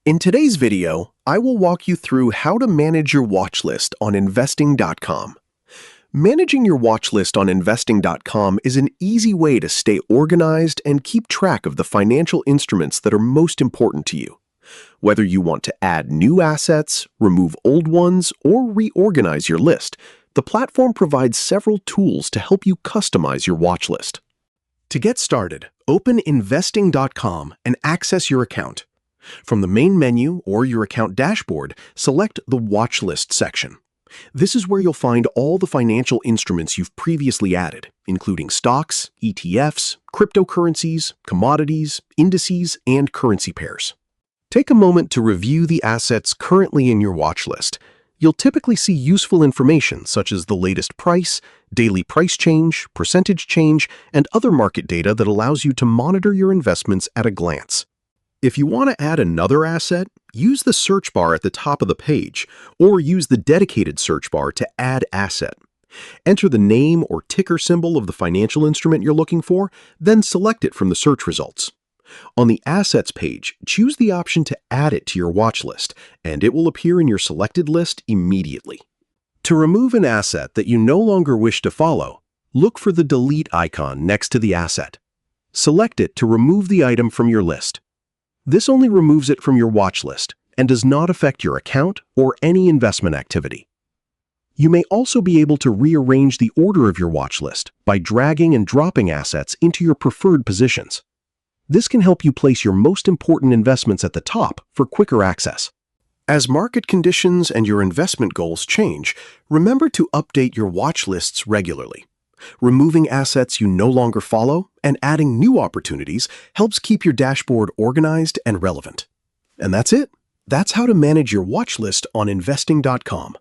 In today's video, I will walk you through how to manage your watch list on investing.com. Managing your watch list on investing.com is an easy way to stay organized and keep track of the financial instruments that are most important to you. Whether you want to add new assets, remove old ones, or reorganize your list, the platform provides several tools to help you customize your watch list. To get started, open investing.com and access your account. From the main menu or your account dashboard, select the Watchlist section. This is where you'll find all the financial instruments you've previously added, including stocks, ETFs, cryptocurrencies, commodities, indices, and currency pairs. Take a moment to review the assets currently in your watch list. You'll typically see useful information such as the latest price, daily price change, percentage change, and other market data that allows you to monitor your investments at a glance. If you want to add another asset, use the search bar at the top of the page, or use the dedicated search bar to add asset. Enter the name or ticker symbol of the financial instrument you're looking for, then select it from the search results. On the Assets page, choose the option to add it to your watch list, and it will appear in your selected list immediately. To remove an asset that you no longer wish to follow, look for the Delete icon next to the asset. Select it to remove the item from your list. This only removes it from your watch list and does not affect your account or any investment activity. You may also be able to rearrange the order of your watch list by dragging and dropping assets into your preferred positions. This can help you place your most important investments at the top for quicker access. As market conditions and your investment goals change, remember to update your watch lists regularly. Removing assets you no longer follow and adding new opportunities helps keep your dashboard organized and relevant. And that's it. That's how to manage your watch list on investing.com.